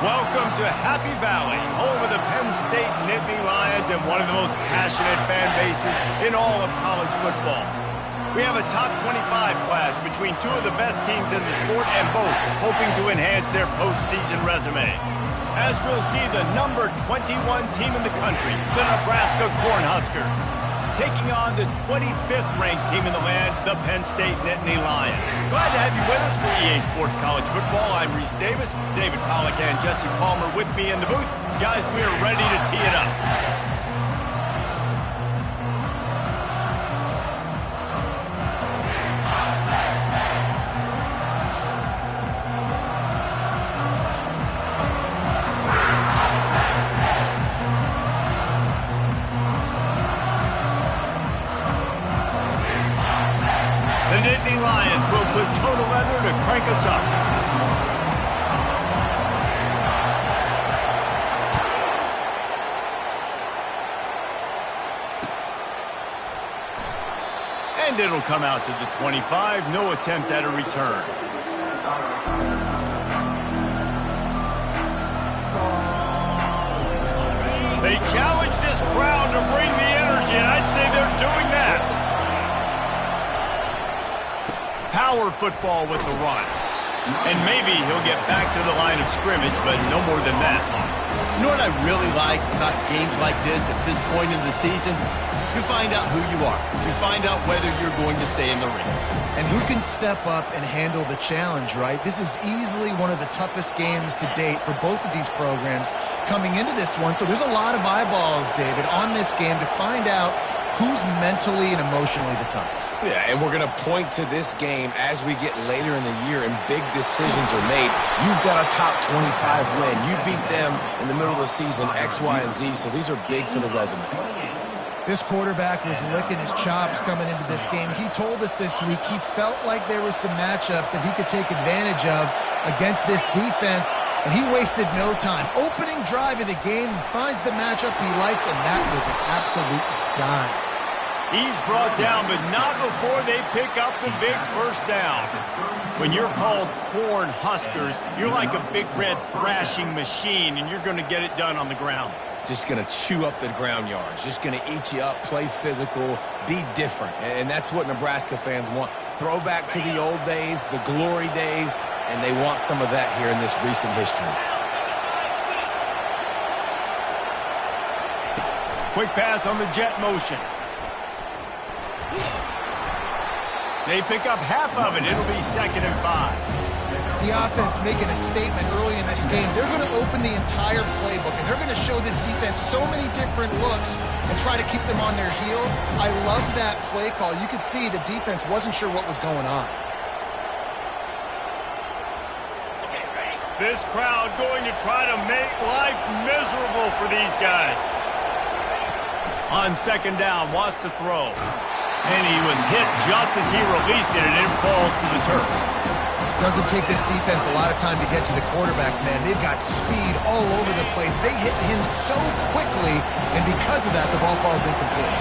Welcome to Happy Valley, home of the Penn State Nittany Lions and one of the most passionate fan bases in all of college football. We have a top 25 class between two of the best teams in the sport and both hoping to enhance their postseason resume. As we'll see the number 21 team in the country, the Nebraska Cornhuskers, taking on the 25th ranked team in the land, the Penn State Nittany Lions. Glad to have you with us for EA Sports College Football. I'm Reese Davis, David Pollack and Jesse Palmer with me in the booth. Guys, we are ready to tee it up. The Nittany Lions will put total leather to crank us up. And it'll come out to the 25. No attempt at a return. They challenge this crowd to bring the energy, and I'd say they're doing that. Power football with the run. And maybe he'll get back to the line of scrimmage, but no more than that. You know what I really like about games like this at this point in the season? You find out who you are. You find out whether you're going to stay in the race. And who can step up and handle the challenge, right? This is easily one of the toughest games to date for both of these programs coming into this one. So there's a lot of eyeballs, David, on this game to find out who's mentally and emotionally the toughest. Yeah, and we're going to point to this game as we get later in the year and big decisions are made. You've got a top 25 win. You beat them in the middle of the season, X, Y, and Z, so these are big for the resume. This quarterback was licking his chops coming into this game. He told us this week he felt like there were some matchups that he could take advantage of against this defense, and he wasted no time. Opening drive of the game, finds the matchup he likes, and that was an absolute dime. He's brought down, but not before they pick up the big first down. When you're called Corn Huskers, you're like a big red thrashing machine, and you're going to get it done on the ground. Just going to chew up the ground yards. Just going to eat you up, play physical, be different. And that's what Nebraska fans want. Throwback to the old days, the glory days, and they want some of that here in this recent history. Quick pass on the jet motion. They pick up half of it. It'll be 2nd and 5. The offense making a statement early in this game. They're going to open the entire playbook, and they're going to show this defense so many different looks and try to keep them on their heels. I love that play call. You could see the defense wasn't sure what was going on. This crowd going to try to make life miserable for these guys. On 2nd down, wants to throw. And he was hit just as he released it, and it falls to the turf. Doesn't take this defense a lot of time to get to the quarterback, man. They've got speed all over the place. They hit him so quickly, and because of that, the ball falls incomplete.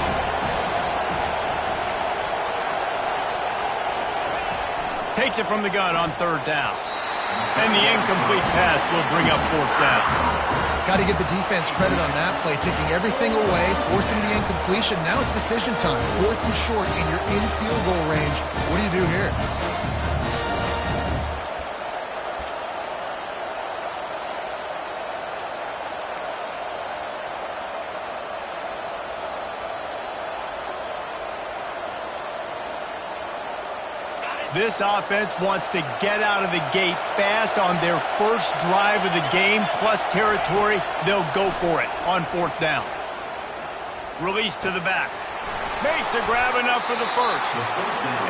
Takes it from the gun on 3rd down. And the incomplete pass will bring up 4th down. Got to give the defense credit on that play, taking everything away, forcing the incompletion. Now it's decision time. 4th and short, and you're in field goal range. What do you do here? This offense wants to get out of the gate fast on their first drive of the game, plus territory. They'll go for it on 4th down. Release to the back. Makes a grab enough for the first.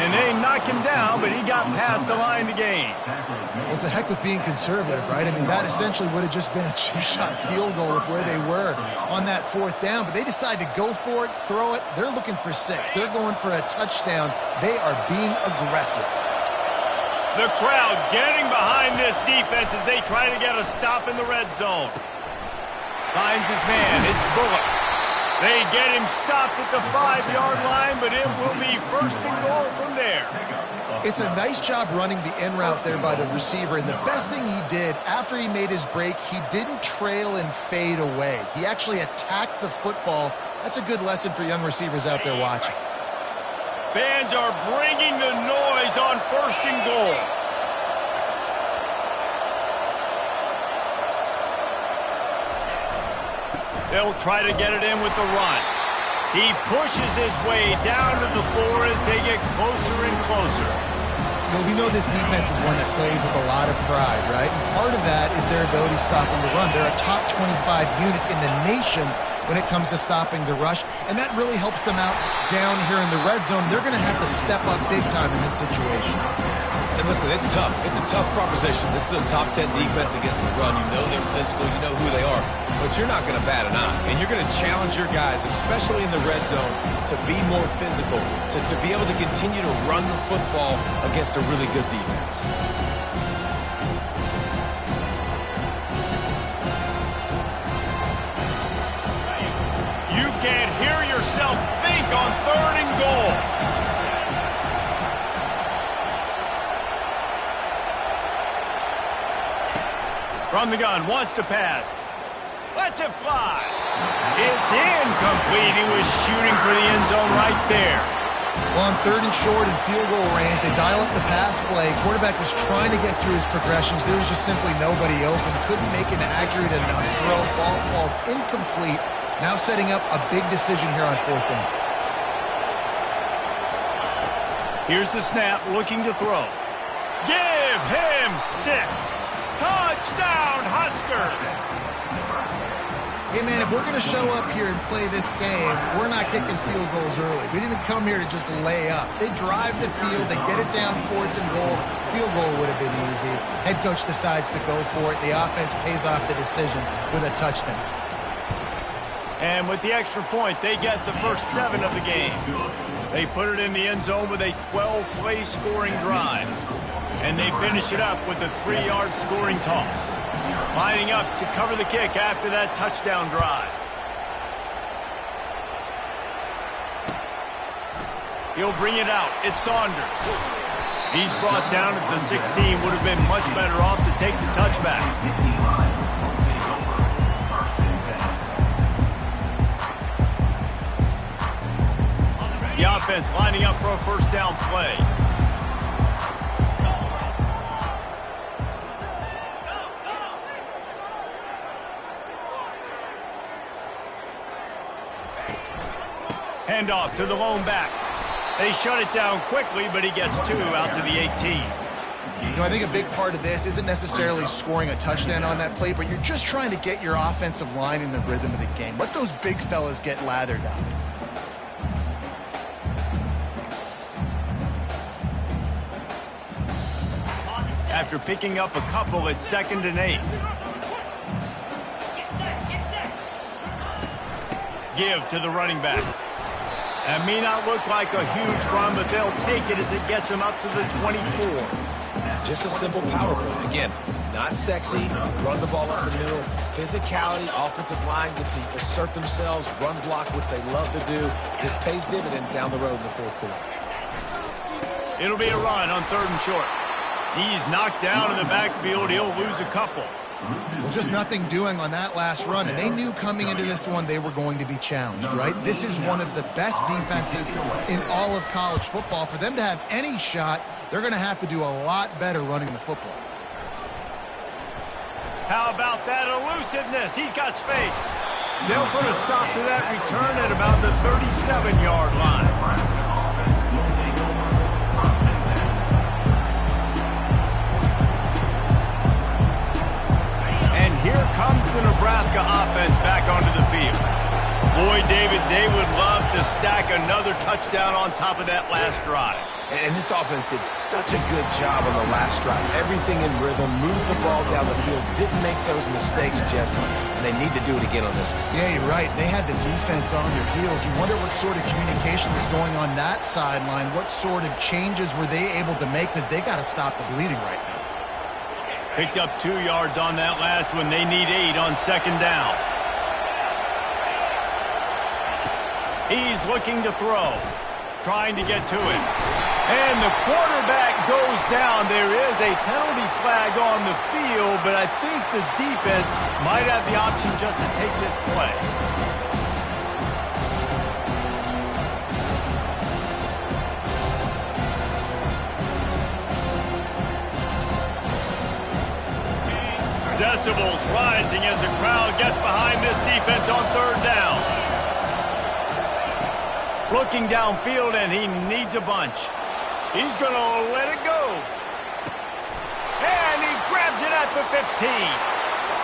And they knock him down, but he got past the line to gain. Well, it's a heck with being conservative, right? I mean, that essentially would have just been a two-shot field goal with where they were on that 4th down. But they decide to go for it, throw it. They're looking for 6. They're going for a touchdown. They are being aggressive. The crowd getting behind this defense as they try to get a stop in the red zone. Finds his man. It's Bullock. They get him stopped at the 5-yard line, but it will be first and goal from there. It's a nice job running the in route there by the receiver, and the best thing he did after he made his break, he didn't trail and fade away. He actually attacked the football. That's a good lesson for young receivers out there watching. Fans are bringing the noise on first and goal. They'll try to get it in with the run. He pushes his way down to the floor as they get closer and closer. Well, we know this defense is one that plays with a lot of pride, right? And part of that is their ability stopping the run. They're a top 25 unit in the nation when it comes to stopping the rush, and that really helps them out down here in the red zone. They're going to have to step up big time in this situation. And listen, it's tough. It's a tough proposition. This is a top 10 defense against the run. You know they're physical. You know who they are. But you're not going to bat an eye. And you're going to challenge your guys, especially in the red zone, to be more physical, to be able to continue to run the football against a really good defense. You can't hear yourself think on third and goal. From the gun, wants to pass. Lets it fly. It's incomplete. He was shooting for the end zone right there. Well, on third and short and field goal range, they dial up the pass play. Quarterback was trying to get through his progressions. There was just simply nobody open. Couldn't make an accurate enough throw. Ball falls incomplete. Now setting up a big decision here on fourth down. Here's the snap, looking to throw. Give him 6. Touchdown, Husker! Hey, man, if we're going to show up here and play this game, we're not kicking field goals early. We didn't come here to just lay up. They drive the field. They get it down fourth and goal. Field goal would have been easy. Head coach decides to go for it. The offense pays off the decision with a touchdown. And with the extra point, they get the first 7 of the game. They put it in the end zone with a 12-play scoring drive. And they finish it up with a 3-yard scoring toss. Lining up to cover the kick after that touchdown drive. He'll bring it out. It's Saunders. He's brought down at the 16. Would have been much better off to take the touchback. The offense lining up for a first down play. Handoff to the lone back. They shut it down quickly, but he gets 2 out to the 18. You know, I think a big part of this isn't necessarily scoring a touchdown on that play, but you're just trying to get your offensive line in the rhythm of the game. Let those big fellas get lathered up. After picking up a couple, it's 2nd and 8. Give to the running back. That may not look like a huge run, but they'll take it as it gets them up to the 24. Just a simple power play. Again, not sexy, run the ball up the middle. Physicality, offensive line gets to assert themselves, run block, which they love to do. This pays dividends down the road in the fourth quarter. It'll be a run on 3rd and short. He's knocked down in the backfield. He'll lose a couple. Well, just nothing doing on that last run, and they knew coming into this one they were going to be challenged, right? This is one of the best defenses in all of college football. For them to have any shot, they're going to have to do a lot better running the football. How about that elusiveness? He's got space. They'll put a stop to that return at about the 37-yard line. Here comes the Nebraska offense back onto the field. Boy, David, they would love to stack another touchdown on top of that last drive. And this offense did such a good job on the last drive. Everything in rhythm, moved the ball down the field, didn't make those mistakes, Jesse, and they need to do it again on this one. Yeah, you're right. They had the defense on their heels. You wonder what sort of communication was going on that sideline. What sort of changes were they able to make, because they got to stop the bleeding right now. Picked up 2 yards on that last one. They need 8 on 2nd down. He's looking to throw, trying to get to it. And the quarterback goes down. There is a penalty flag on the field, but I think the defense might have the option just to take this play. Decibels rising as the crowd gets behind this defense on third down. Looking downfield, and he needs a bunch. He's going to let it go. And he grabs it at the 15.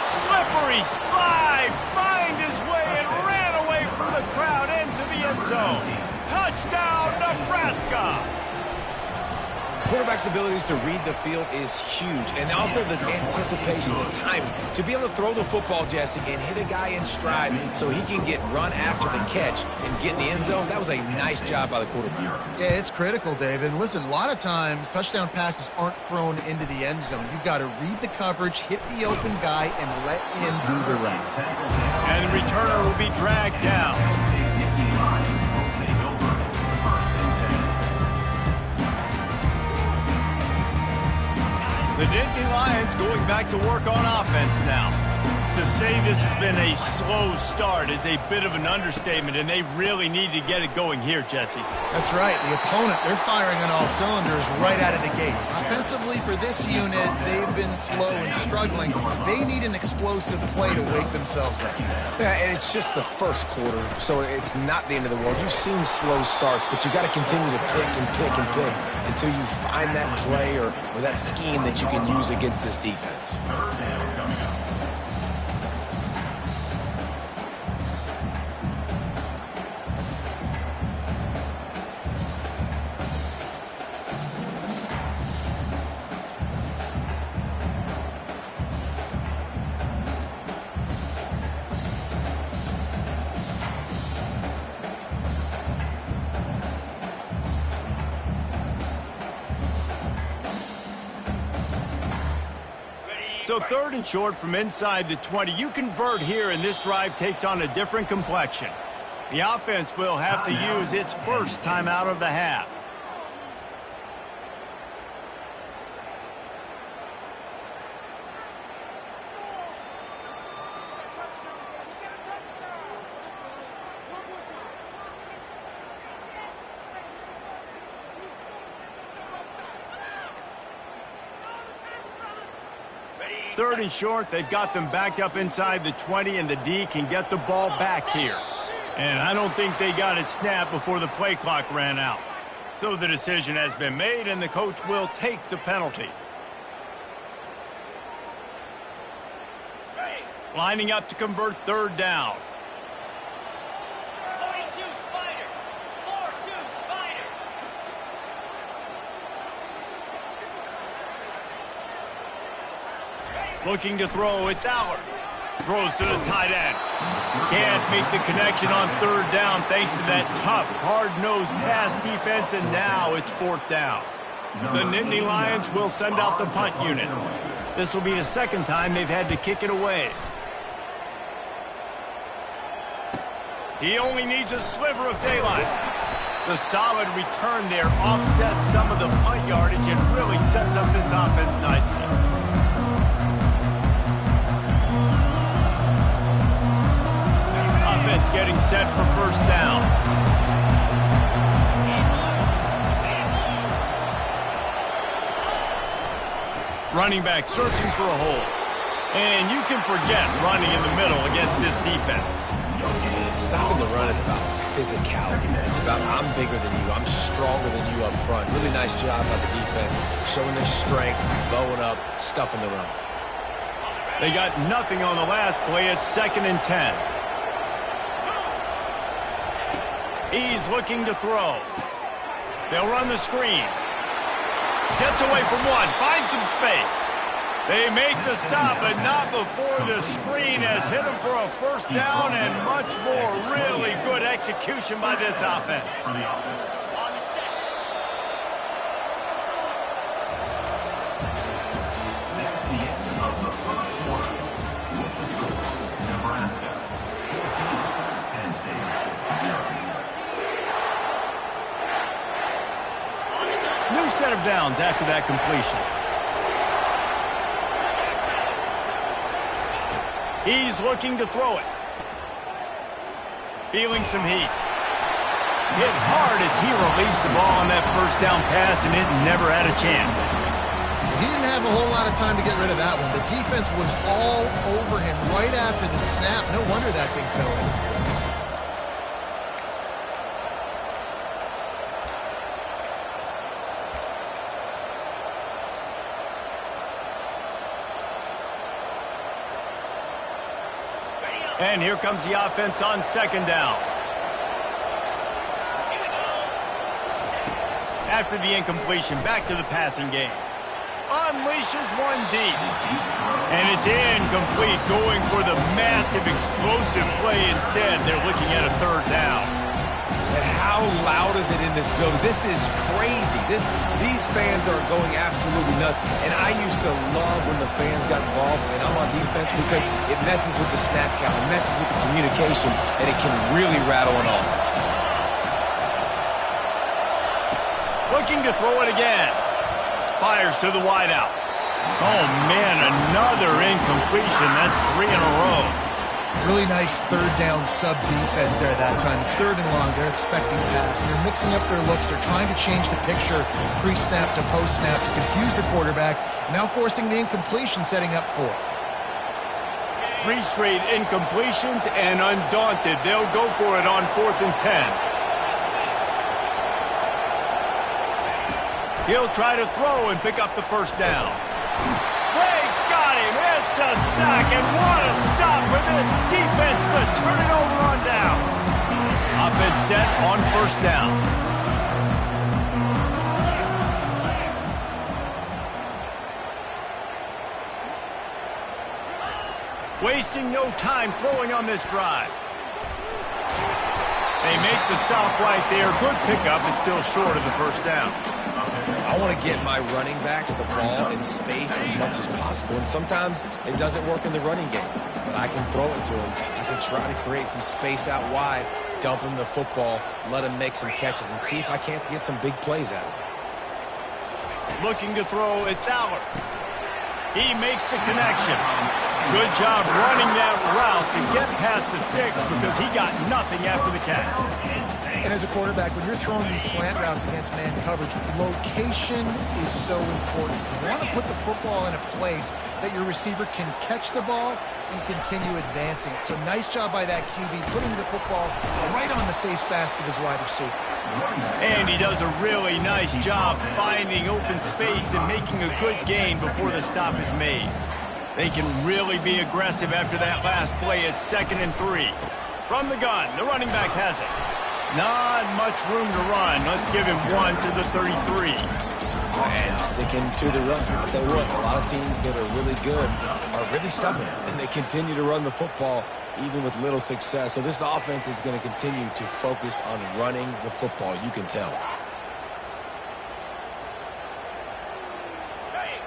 Slippery slide, find his way and ran away from the crowd into the end zone. Touchdown, Nebraska. Quarterback's abilities to read the field is huge, and also the anticipation, the timing. To be able to throw the football, Jesse, and hit a guy in stride so he can get run after the catch and get in the end zone, that was a nice job by the quarterback. Yeah, it's critical, David. Listen, a lot of times touchdown passes aren't thrown into the end zone. You've got to read the coverage, hit the open guy, and let him do the rest. And the returner will be dragged down. The Nittany Lions going back to work on offense now. To say this has been a slow start is a bit of an understatement, and they really need to get it going here, Jesse. That's right. The opponent, they're firing on all cylinders right out of the gate. Offensively, for this unit, they've been slow and struggling. They need an explosive play to wake themselves up. Yeah, and it's just the first quarter, so it's not the end of the world. You've seen slow starts, but you got to continue to pick and pick and pick until you find that play or that scheme that you can use against this defense. So third and short from inside the 20. You convert here, and this drive takes on a different complexion. The offense will have to use its first timeout of the half. Third and short, they've got them backed up inside the 20, and the D can get the ball back here. And I don't think they got it snapped before the play clock ran out. So the decision has been made, and the coach will take the penalty. Lining up to convert third down. Looking to throw, it's Allard. Throws to the tight end. Can't make the connection on third down thanks to that tough, hard-nosed pass defense, and now it's fourth down. The Nittany Lions will send out the punt unit. This will be the second time they've had to kick it away. He only needs a sliver of daylight. The solid return there offsets some of the punt yardage and really sets up this offense nicely. Offense getting set for first down. Running back searching for a hole. And you can forget running in the middle against this defense. Stopping the run is about physicality. It's about I'm bigger than you. I'm stronger than you up front. Really nice job by the defense, showing their strength, bowing up, stuffing the run. They got nothing on the last play. It's 2nd and 10. He's looking to throw. They'll run the screen. Gets away from one. Finds some space. They make the stop, but not before the screen has hit him for a first down and much more. Really good execution by this offense. set of downs after that completion. He's looking to throw it. Feeling some heat. Hit hard as he released the ball on that first down pass, and it never had a chance. He didn't have a whole lot of time to get rid of that one. The defense was all over him right after the snap. No wonder that thing fell in. And here comes the offense on second down. After the incompletion, back to the passing game. Unleashes one deep. And it's incomplete, going for the massive explosive play instead. They're looking at a third down. And how loud is it in this building? This is crazy. These fans are going absolutely nuts. And I used to love when the fans got involved and I'm on defense because it messes with the snap count, it messes with the communication, and it can really rattle an offense. Looking to throw it again. Fires to the wideout. Oh, man, another incompletion. That's 3 in a row. Really nice third down sub-defense there that time. It's third and long. They're expecting pass. They're mixing up their looks. They're trying to change the picture pre-snap to post-snap to confuse the quarterback. Now forcing the incompletion, setting up fourth. 3 straight incompletions, and undaunted, they'll go for it on 4th and 10. He'll try to throw and pick up the first down. They got him. It's a sack, and what a stop for this defense to turn it over on downs. Offense set on first down. Wasting no time throwing on this drive. They make the stop right there. Good pickup. It's still short of the first down. I want to get my running backs the ball in space as much as possible, and sometimes it doesn't work in the running game. But I can throw it to them. I can try to create some space out wide, dump him the football, let him make some catches, and see if I can't get some big plays out of him. Looking to throw, it's Aller. He makes the connection. Good job running that route to get past the sticks because he got nothing after the catch. And as a quarterback, when you're throwing these slant routes against man coverage, location is so important. You want to put the football in a place that your receiver can catch the ball and continue advancing it. So nice job by that QB, putting the football right on the face mask of his wide receiver. And he does a really nice job finding open space and making a good gain before the stop is made. They can really be aggressive after that last play. It's 2nd and 3. From the gun, the running back has it. Not much room to run. Let's give him 1 to the 33. And sticking to the run. I'll tell you what, a lot of teams that are really good are really stubborn, and they continue to run the football even with little success. So this offense is going to continue to focus on running the football. You can tell.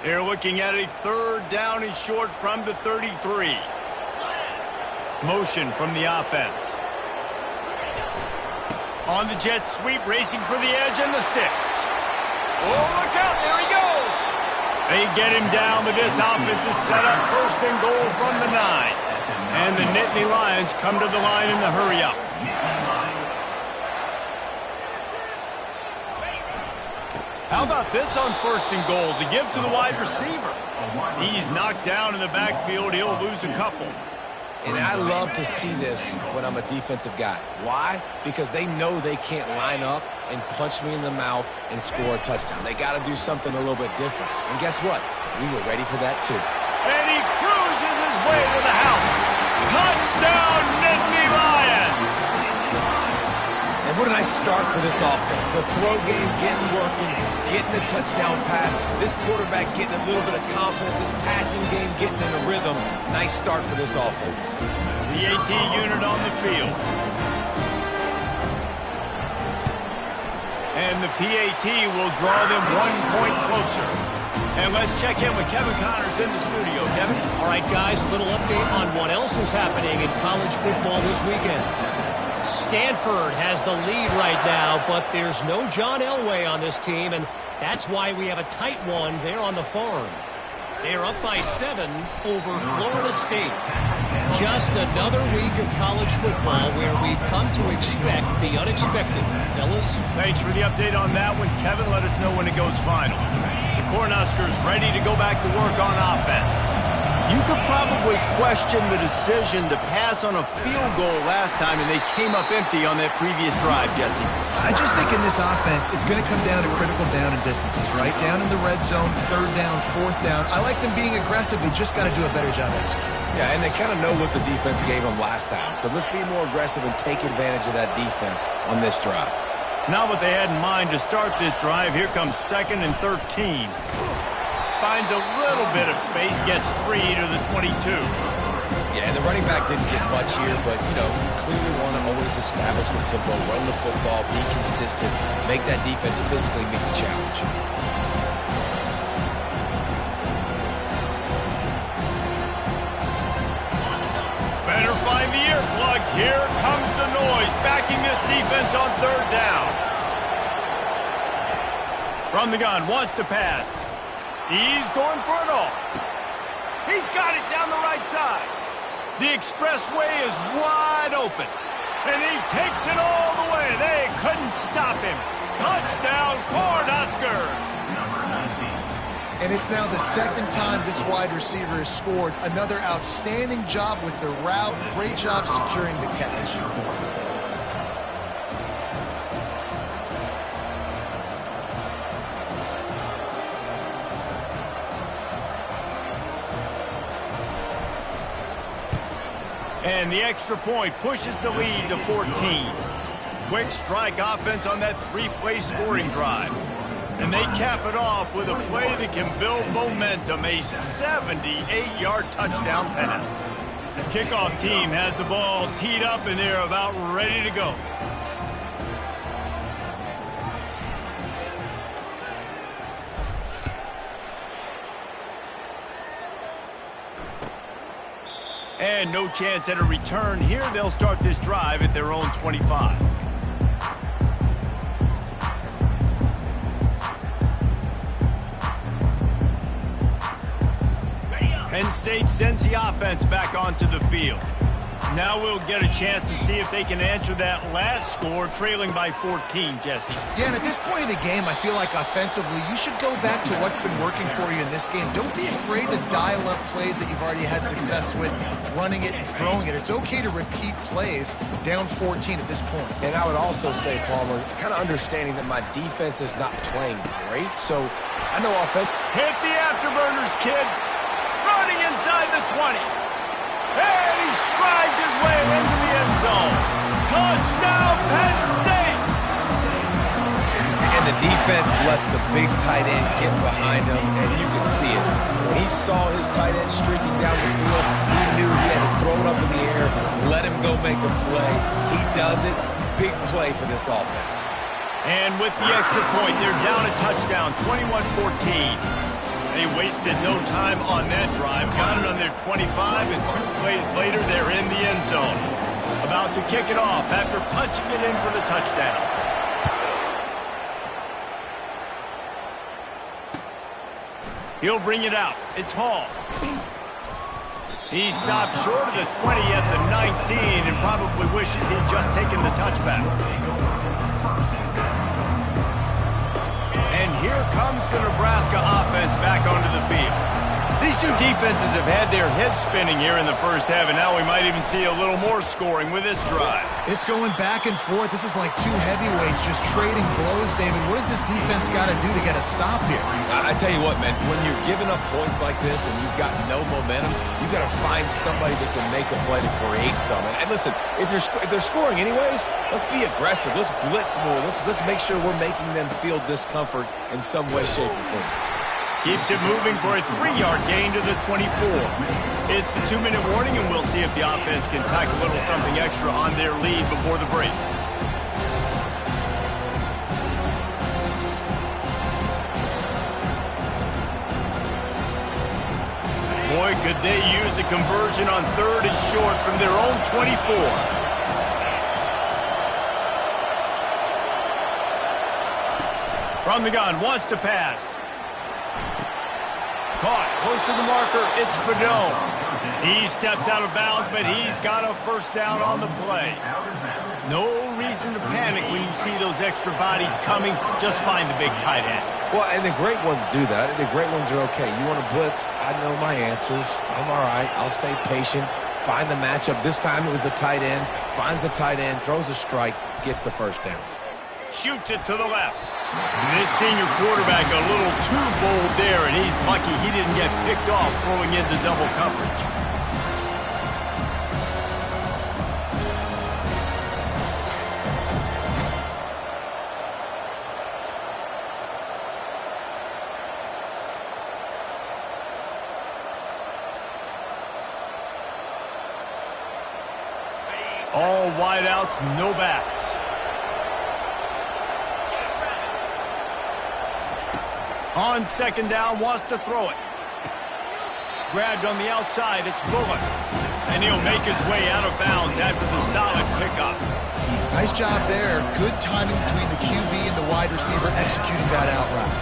They're looking at a third down and short from the 33. Motion from the offense. On the jet sweep, racing for the edge and the sticks. Oh, look out, there he goes. They get him down, but this offense is set up 1st and goal from the 9. And the Nittany Lions come to the line in the hurry-up. How about this on 1st and goal to give to the wide receiver? He's knocked down in the backfield. He'll lose a couple. And I love to see this when I'm a defensive guy. Why? Because they know they can't line up and punch me in the mouth and score a touchdown. They got to do something a little bit different. And guess what? We were ready for that too. And he cruises his way to the house. Touchdown, Nittany Lions! And what a nice start for this offense. The throw game getting working, getting the touchdown pass. This quarterback getting a little bit of confidence. This passing game getting in a rhythm. Nice start for this offense. The AT unit on the field. And the PAT will draw them 1 point closer. And let's check in with Kevin Connors in the studio. Kevin? All right, guys, a little update on what else is happening in college football this weekend. Stanford has the lead right now, but there's no John Elway on this team, and that's why we have a tight one there on the farm. They're up by 7 over Florida State. Just another week of college football where we've come to expect the unexpected. Fellas? Thanks for the update on that one, Kevin. Let us know when it goes final. The Cornhuskers ready to go back to work on offense. You could probably question the decision to pass on a field goal last time, and they came up empty on that previous drive, Jesse. I just think in this offense, it's going to come down to critical down and distances, right? Down in the red zone, 3rd down, 4th down. I like them being aggressive. They just got to do a better job executing. Yeah, and they kind of know what the defense gave them last time. So let's be more aggressive and take advantage of that defense on this drive. Not what they had in mind to start this drive. Here comes 2nd and 13. Finds a little bit of space, gets 3 to the 22. Yeah, and the running back didn't get much here, but, you clearly want to always establish the tempo, run the football, be consistent, make that defense physically meet the challenge. Better find the earplugs. Here comes the noise, backing this defense on 3rd down. From the gun, wants to pass. He's going for it all. He's got it down the right side. The expressway is wide open. And he takes it all the way. They couldn't stop him. Touchdown, Cornhuskers! And it's now the 2nd time this wide receiver has scored. Another outstanding job with the route. Great job securing the catch. And the extra point pushes the lead to 14. Quick strike offense on that 3-play scoring drive. And they cap it off with a play that can build momentum, a 78-yard touchdown pass. The kickoff team has the ball teed up and they're about ready to go. And no chance at a return here. They'll start this drive at their own 25. Penn State sends the offense back onto the field. Now we'll get a chance to see if they can answer that last score, trailing by 14, Jesse. Yeah, and at this point in the game, I feel like offensively, you should go back to what's been working for you in this game. Don't be afraid to dial up plays that you've already had success with, running it and throwing it. It's okay to repeat plays down 14 at this point. And I would also say, Palmer, kind of understanding that my defense is not playing great, so I know offense. Hit the afterburners, kid. Running inside the 20. And he strides his way into the end zone. Touchdown, Penn State! And the defense lets the big tight end get behind him, and you can see it. When he saw his tight end streaking down the field, he knew he had to throw it up in the air, let him go make a play. He does it. Big play for this offense. And with the extra point, they're down a touchdown, 21-14. They wasted no time on that drive. Got it on their 25, and 2 plays later, they're in the end zone. About to kick it off after punching it in for the touchdown. He'll bring it out. It's Hall. He stopped short of the 20 at the 19 and probably wishes he'd just taken the touchback. And here comes the Nebraska offense back onto the field. These two defenses have had their heads spinning here in the first half, and now we might even see a little more scoring with this drive. It's going back and forth. This is like two heavyweights just trading blows, David. What does this defense got to do to get a stop here? I tell you what, man, when you're giving up points like this and you've got no momentum, you've got to find somebody that can make a play to create something. And listen, if they're scoring anyways, let's be aggressive. Let's blitz more. Let's make sure we're making them feel discomfort in some way, shape, or form. Keeps it moving for a 3-yard gain to the 24. It's the 2-minute warning, and we'll see if the offense can tack a little something extra on their lead before the break. Boy, could they use a conversion on 3rd and short from their own 24. From the gun, wants to pass. Caught, close to the marker, it's Fadone. He steps out of bounds, but he's got a first down on the play. No reason to panic when you see those extra bodies coming. Just find the big tight end. Well, and the great ones do that. I think the great ones are okay. You want to blitz? I know my answers. I'm all right. I'll stay patient. Find the matchup. This time it was the tight end. Finds the tight end, throws a strike, gets the first down. Shoots it to the left. This senior quarterback a little too bold there, and he's lucky he didn't get picked off throwing into double coverage. All wideouts, no backs. On second down, wants to throw it. Grabbed on the outside, it's Bullock. And he'll make his way out of bounds after the solid pickup. Nice job there. Good timing between the QB and the wide receiver executing that out route.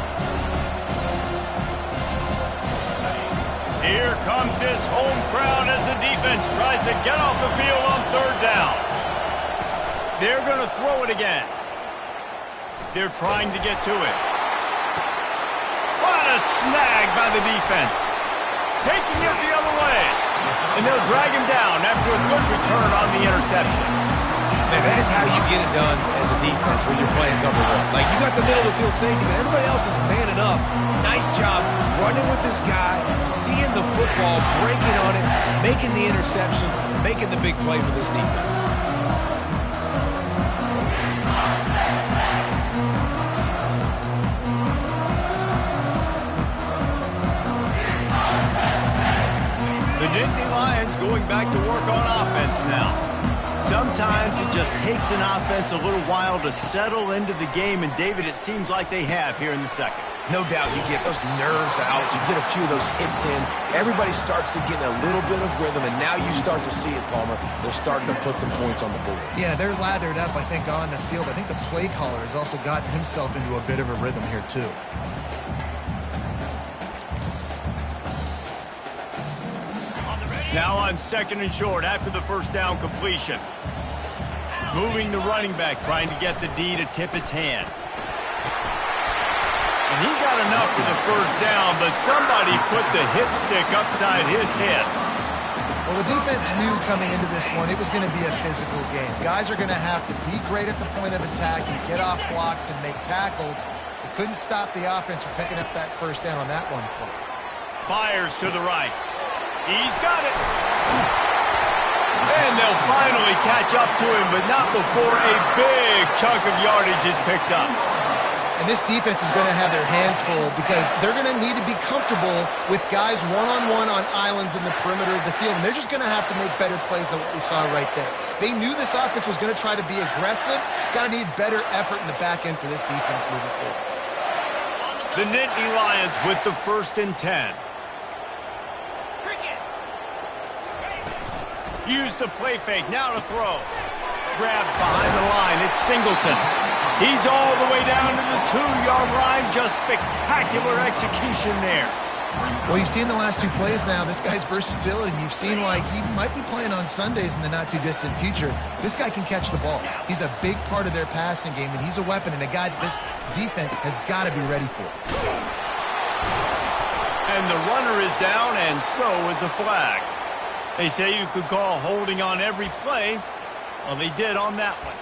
Here comes his home crowd as the defense tries to get off the field on third down. They're going to throw it again. They're trying to get to it. What a snag by the defense. Taking it the other way. And they'll drag him down after a good return on the interception. Man, that is how you get it done as a defense when you're playing cover one. Like, you got the middle of the field safety, but everybody else is manning up. Nice job running with this guy, seeing the football, breaking on it, making the interception, making the big play for this defense. The Nittany Lions going back to work on offense now. Sometimes it just takes an offense a little while to settle into the game, and David, it seems like they have here in the second. No doubt you get those nerves out, you get a few of those hits in, everybody starts to get a little bit of rhythm, and now you start to see it, Palmer. They're starting to put some points on the board. Yeah, they're lathered up, I think, on the field. I think the play caller has also gotten himself into a bit of a rhythm here, too. Now on second and short after the first down completion. Moving the running back, trying to get the D to tip its hand. And he got enough for the first down, but somebody put the hit stick upside his head. Well, the defense knew coming into this one it was going to be a physical game. Guys are going to have to be great at the point of attack and get off blocks and make tackles. They couldn't stop the offense from picking up that first down on that one play. Fires to the right. He's got it. And they'll finally catch up to him, but not before a big chunk of yardage is picked up. And this defense is going to have their hands full because they're going to need to be comfortable with guys one-on-one on islands in the perimeter of the field. And they're just going to have to make better plays than what we saw right there. They knew this offense was going to try to be aggressive. Got to need better effort in the back end for this defense moving forward. The Nittany Lions with the 1st and 10. Use the play fake, now to throw. Grabbed behind the line, it's Singleton. He's all the way down to the 2-yard line. Just spectacular execution there. Well, you've seen the last 2 plays now, this guy's versatility. You've seen like he might be playing on Sundays in the not-too-distant future. This guy can catch the ball. He's a big part of their passing game, and he's a weapon and a guy that this defense has got to be ready for. And the runner is down, and so is a flag. They say you could call holding on every play. Well, they did on that one.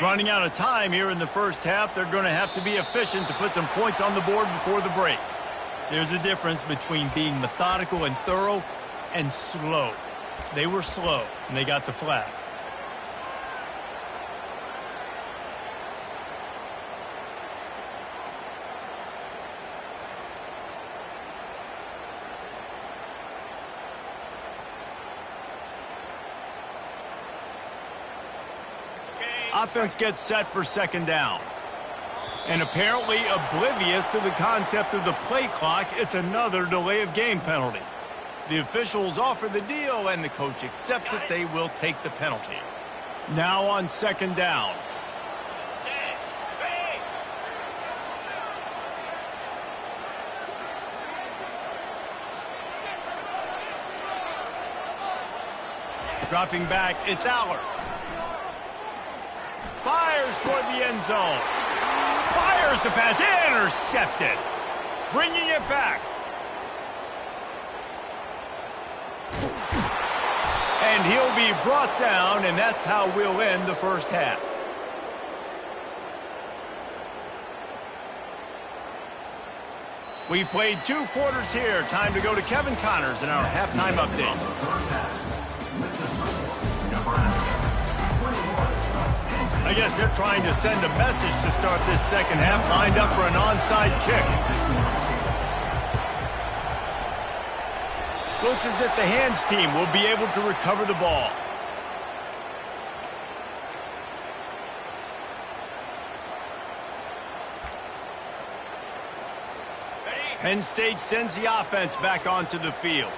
Running out of time here in the first half. They're going to have to be efficient to put some points on the board before the break. There's a difference between being methodical and thorough and slow. They were slow, and they got the flag. Offense gets set for second down. And apparently oblivious to the concept of the play clock, it's another delay of game penalty. The officials offer the deal, and the coach accepts it. They will take the penalty. Now on second down. Dropping back, it's Aller. Fires toward the end zone. Fires the pass, intercepted. Bringing it back. And he'll be brought down, and that's how we'll end the first half. We've played 2 quarters here. Time to go to Kevin Connors in our halftime update. I guess they're trying to send a message to start this second half, lined up for an onside kick. Looks as if the hands team will be able to recover the ball. Penn State sends the offense back onto the field.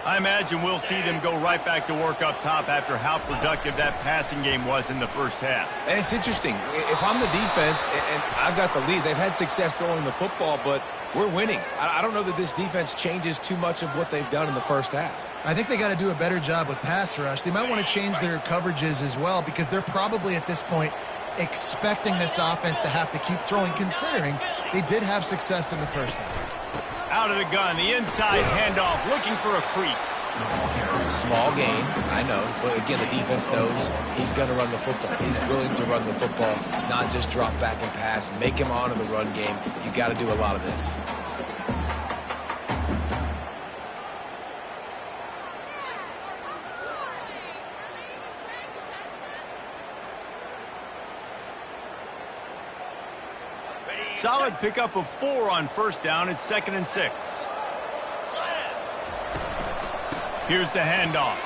I imagine we'll see them go right back to work up top after how productive that passing game was in the first half. And it's interesting. If I'm the defense and I've got the lead, they've had success throwing the football, but we're winning. I don't know that this defense changes too much of what they've done in the first half. I think they got to do a better job with pass rush. They might want to change their coverages as well, because they're probably at this point expecting this offense to have to keep throwing, considering they did have success in the first half. Out of the gun, the inside handoff, looking for a crease. Small gain, I know, but again, the defense knows he's going to run the football. He's willing to run the football, not just drop back and pass, make him honor the run game. You got to do a lot of this. Solid pickup of 4 on first down. It's 2nd and 6. Here's the handoff.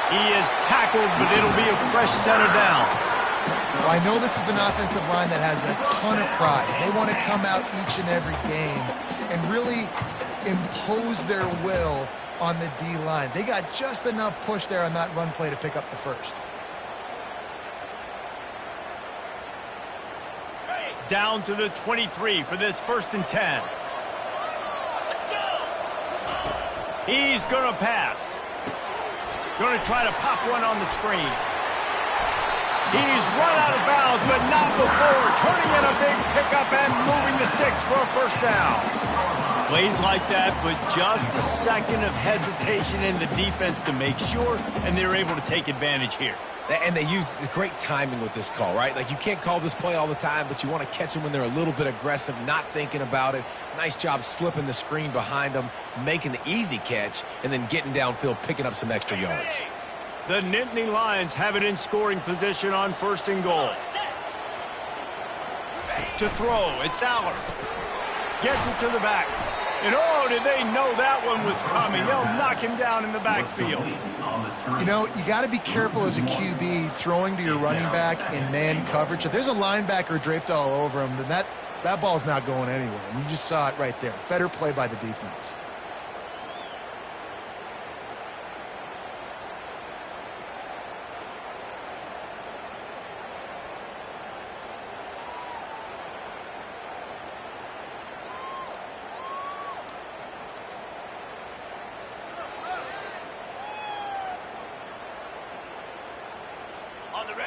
He is tackled, but it'll be a fresh set of downs. Well, I know this is an offensive line that has a ton of pride. They want to come out each and every game and really impose their will on the D-line. They got just enough push there on that run play to pick up the first. Down to the 23 for this 1st and 10. Let's go. He's going to pass. Going to try to pop one on the screen. He's run out of bounds, but not before turning in a big pickup and moving the sticks for a first down. Plays like that, but just a second of hesitation in the defense to make sure, and they're able to take advantage here. And they use great timing with this call, right? Like, you can't call this play all the time, but you want to catch them when they're a little bit aggressive, not thinking about it. Nice job slipping the screen behind them, making the easy catch, and then getting downfield, picking up some extra yards. The Nittany Lions have it in scoring position on 1st and goal. To throw, it's Aller. Gets it to the back. And oh, did they know that one was coming? They'll knock him down in the backfield. You know, you got to be careful as a QB throwing to your running back in man coverage. If there's a linebacker draped all over him, then that ball's not going anywhere. And you just saw it right there. Better play by the defense.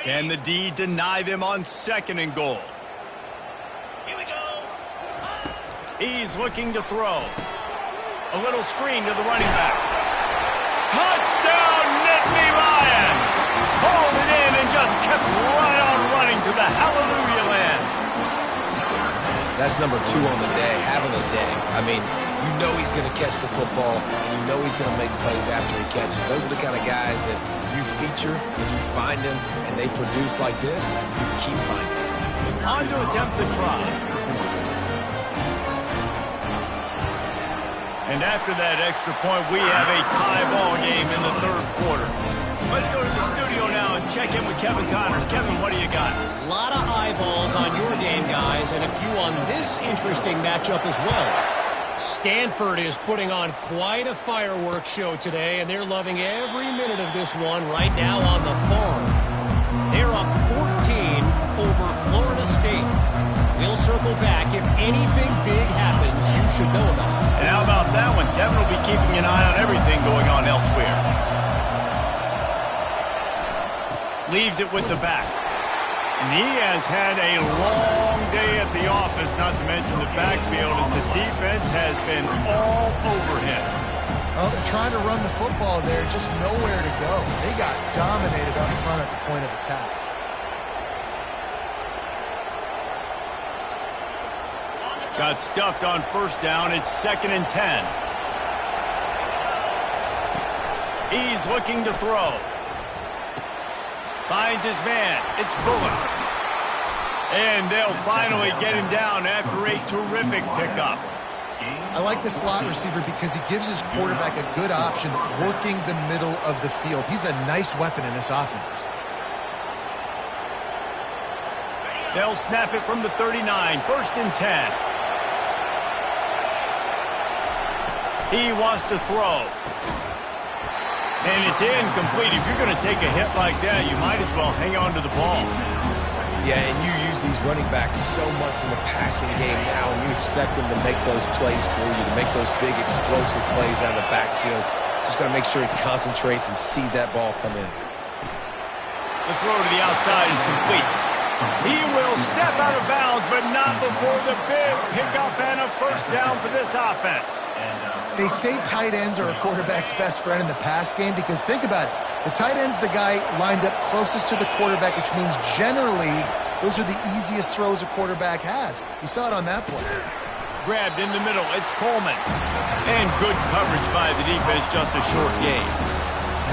Can the D deny them on 2nd and goal? Here we go. He's looking to throw. A little screen to the running back. Touchdown, Nittany Lions! Hauled it in and just kept right on running to the hallelujah land. That's number 2 on the day, having a day. I mean, you know he's going to catch the football, and you know he's going to make plays after he catches. Those are the kind of guys that you feature and you find them, and they produce like this, you keep finding them. On to attempt the try. And after that extra point, we have a tie ball game in the 3rd quarter. Let's go to the studio now and check in with Kevin Connors. Kevin, what do you got? A lot of eyeballs on your game, guys, and a few on this interesting matchup as well. Stanford is putting on quite a fireworks show today, and they're loving every minute of this one right now on the farm. They're up 14 over Florida State. We'll circle back. If anything big happens, you should know about it. And how about that one? Kevin will be keeping an eye on everything going on elsewhere. Leaves it with the back. And he has had a long day at the office, not to mention the backfield, as the defense has been all over him. Well, they're trying to run the football there, just nowhere to go. They got dominated up front at the point of attack. Got stuffed on first down. It's 2nd and 10. He's looking to throw. Finds his man. It's Bullock. And they'll finally get him down after a terrific pickup. I like the slot receiver because he gives his quarterback a good option working the middle of the field. He's a nice weapon in this offense. They'll snap it from the 39. 1st and 10. He wants to throw. And it's incomplete. If you're going to take a hit like that, you might as well hang on to the ball. Yeah, and you use these running backs so much in the passing game now, and you expect them to make those plays for you, to make those big explosive plays out of the backfield. Just got to make sure he concentrates and see that ball come in. The throw to the outside is complete. He will step out of bounds, but not before the big pickup and a first down for this offense. They say tight ends are a quarterback's best friend in the pass game because think about it. The tight end's the guy lined up closest to the quarterback, which means generally those are the easiest throws a quarterback has. You saw it on that play. Grabbed in the middle. It's Coleman. And good coverage by the defense, just a short gain.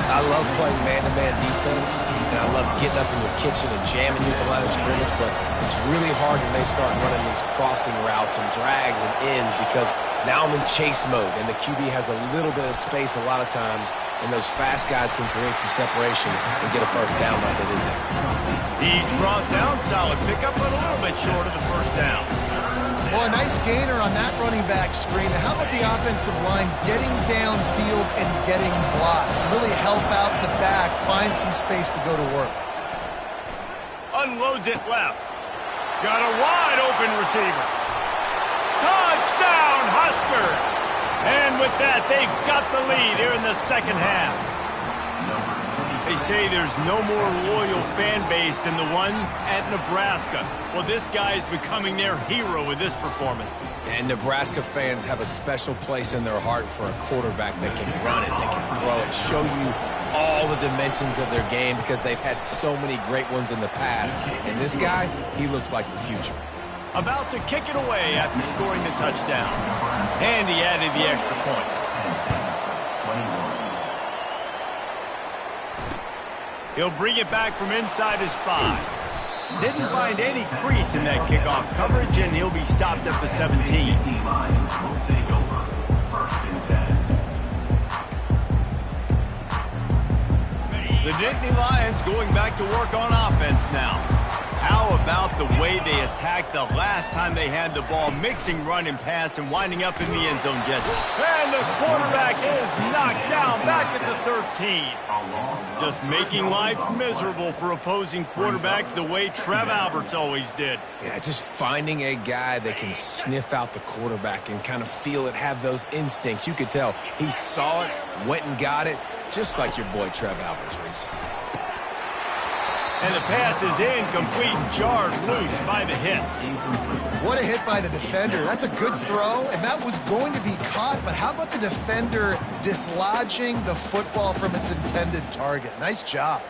I love playing man-to-man defense, and I love getting up in the kitchen and jamming you at the line of scrimmage, but it's really hard when they start running these crossing routes and drags and ends because now I'm in chase mode, and the QB has a little bit of space a lot of times, and those fast guys can create some separation and get a first down like they did there. He's brought down. Solid pickup, but a little bit short of the first down. Well, a nice gainer on that running back screen. How about the offensive line getting downfield and getting blocks to really help out the back, find some space to go to work? Unloads it left. Got a wide open receiver. Touchdown, Huskers! And with that, they've got the lead here in the second half. They say there's no more loyal fan base than the one at Nebraska. Well, this guy is becoming their hero with this performance. And Nebraska fans have a special place in their heart for a quarterback that can run it, that can throw it, show you all the dimensions of their game because they've had so many great ones in the past. And this guy, he looks like the future. About to kick it away after scoring the touchdown. And he added the extra point. He'll bring it back from inside his 5. Didn't find any crease in that kickoff coverage, and he'll be stopped at the 17. The Nittany Lions going back to work on offense now. How about the way they attacked the last time they had the ball, mixing run and pass and winding up in the end zone, Jesse? And the quarterback is knocked down back at the 13. Just making life miserable for opposing quarterbacks the way Trev Alberts always did. Yeah, just finding a guy that can sniff out the quarterback and kind of feel it, have those instincts. You could tell he saw it, went and got it, just like your boy Trev Alberts, Reese. And the pass is incomplete, jarred loose by the hit. What a hit by the defender. That's a good throw, and that was going to be caught, but how about the defender dislodging the football from its intended target? Nice job.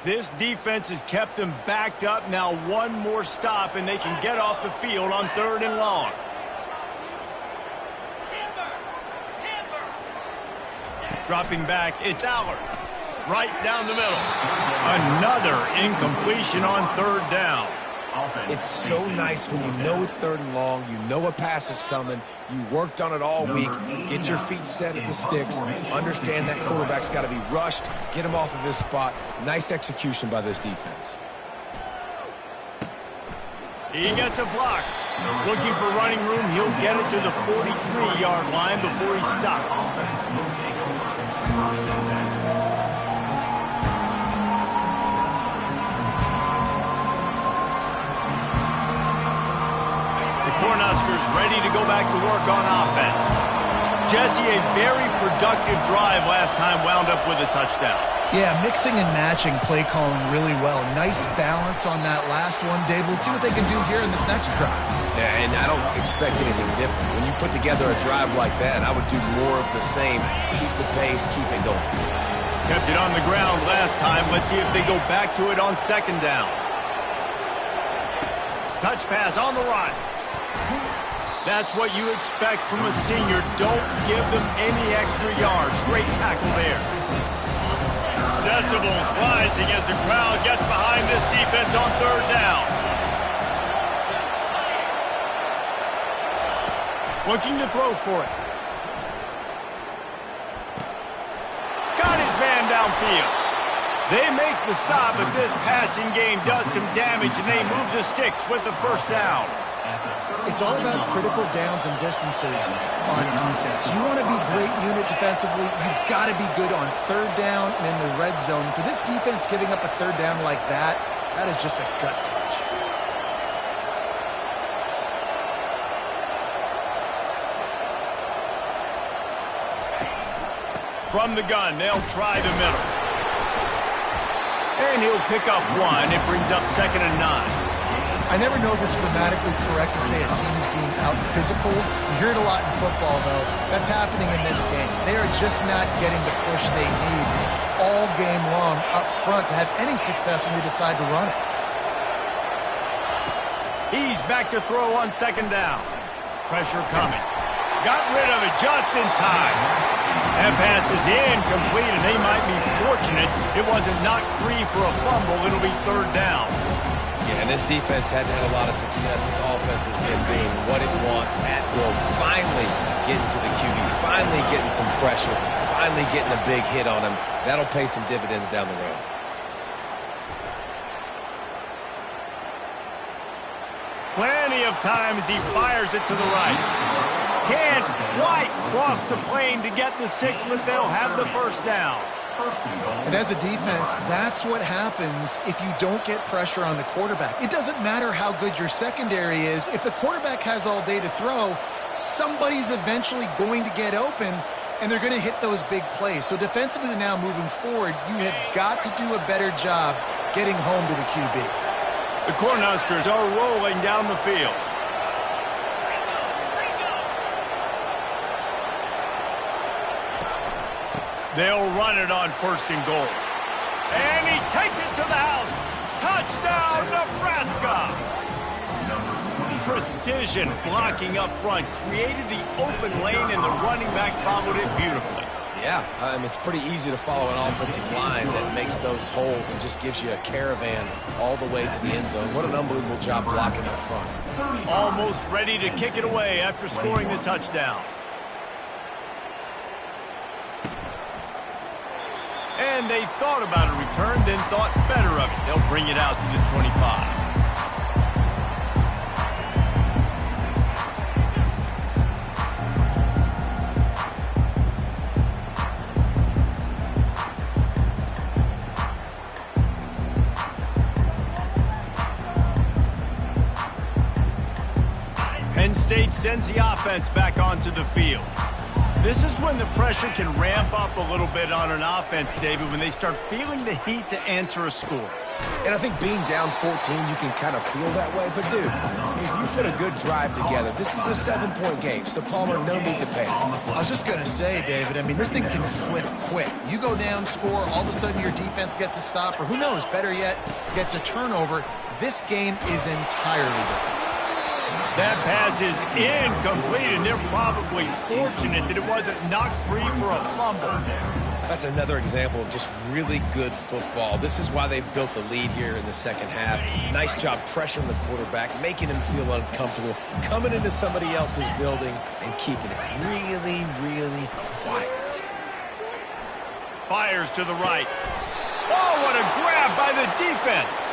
This defense has kept them backed up. Now one more stop, and they can get off the field on 3rd and long. Dropping back, it's Allard. right down the middle. Another incompletion on third down. It's so nice when you know it's third and long, you know a pass is coming, you worked on it all week, get your feet set at the sticks, understand that quarterback's got to be rushed, get him off of his spot. Nice execution by this defense. He gets a block. Looking for running room, he'll get it to the 43-yard line before he's stopped. Cornhuskers ready to go back to work on offense. Jesse, a very productive drive last time wound up with a touchdown. Yeah, mixing and matching play calling really well. Nice balance on that last one, Dave. Let's see what they can do here in this next drive. Yeah, and I don't expect anything different. When you put together a drive like that, I would do more of the same. Keep the pace, keep it going. Kept it on the ground last time. Let's see if they go back to it on second down. Touch pass on the run. That's what you expect from a senior. Don't give them any extra yards. Great tackle there. Decibels rising as the crowd gets behind this defense on third down. Looking to throw for it. Got his man downfield. They make the stop, but this passing game does some damage, and they move the sticks with the first down. It's all about critical downs and distances on defense. You want to be great unit defensively, you've got to be good on third down and in the red zone. For this defense giving up a third down like that, that is just a gut punch. From the gun, they'll try the middle. And he'll pick up one. It brings up 2nd and 9. I never know if it's grammatically correct to say a team is being out-physical. You hear it a lot in football, though. That's happening in this game. They are just not getting the push they need all game long up front to have any success when they decide to run it. He's back to throw on second down. Pressure coming. Got rid of it just in time. That pass is incomplete, and they might be fortunate it wasn't knocked free for a fumble. It'll be third down. Yeah, and this defense hadn't had a lot of success. This offense has been doing what it wants at will. Finally getting to the QB, finally getting some pressure, finally getting a big hit on him. That'll pay some dividends down the road. Plenty of time as he fires it to the right. Can't quite cross the plane to get the 6, but they'll have the first down. And as a defense, that's what happens if you don't get pressure on the quarterback. It doesn't matter how good your secondary is. If the quarterback has all day to throw, somebody's eventually going to get open, and they're going to hit those big plays. So defensively now moving forward, you have got to do a better job getting home to the QB. The Cornhuskers are rolling down the field. They'll run it on 1st and goal. And he takes it to the house. Touchdown, Nebraska! Precision blocking up front created the open lane, and the running back followed it beautifully. Yeah, it's pretty easy to follow an offensive line that makes those holes and just gives you a caravan all the way to the end zone. What an unbelievable job blocking up front. Almost ready to kick it away after scoring the touchdown. And they thought about a return, then thought better of it. They'll bring it out to the 25. Penn State sends the offense back onto the field. This is when the pressure can ramp up a little bit on an offense, David, when they start feeling the heat to answer a score. And I think being down 14, you can kind of feel that way. But, dude, if you put a good drive together, this is a 7-point game. So, Palmer, no need to panic. I was just going to say, David, I mean, this thing can flip quick. You go down, score, all of a sudden your defense gets a stop, or who knows, better yet, gets a turnover. This game is entirely different. That pass is incomplete, and they're probably fortunate that it wasn't knocked free for a fumble. That's another example of just really good football. This is why they've built the lead here in the second half. Nice job pressuring the quarterback, making him feel uncomfortable, coming into somebody else's building and keeping it really, really quiet. Fires to the right. Oh, what a grab by the defense.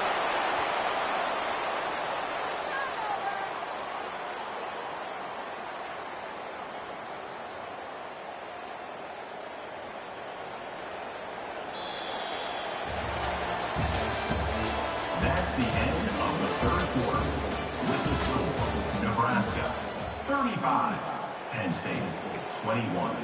That's the end of the third quarter. With the score, Nebraska 35, Penn State 21.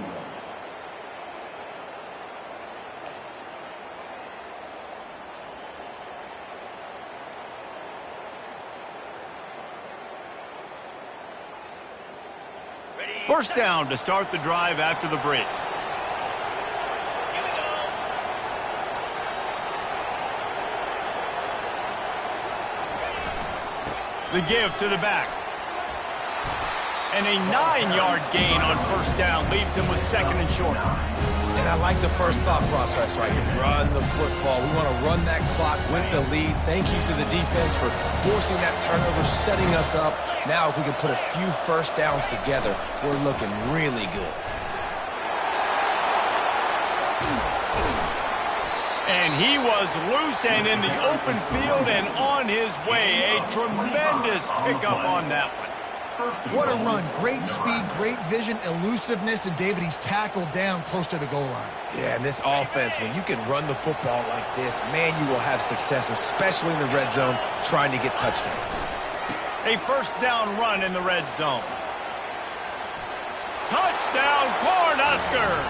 First down to start the drive after the break. The give to the back. And a 9-yard gain on first down leaves him with second and short. And I like the first thought process right here. Run the football. We want to run that clock with the lead. Thank you to the defense for forcing that turnover, setting us up. Now if we can put a few first downs together, we're looking really good. And he was loose and in the open field and on his way. A tremendous pickup on that one. What a run. Great speed, great vision, elusiveness, and David, he's tackled down close to the goal line. Yeah, and this offense, when you can run the football like this, man, you will have success, especially in the red zone, trying to get touchdowns. A first down run in the red zone. Touchdown, Cornhuskers!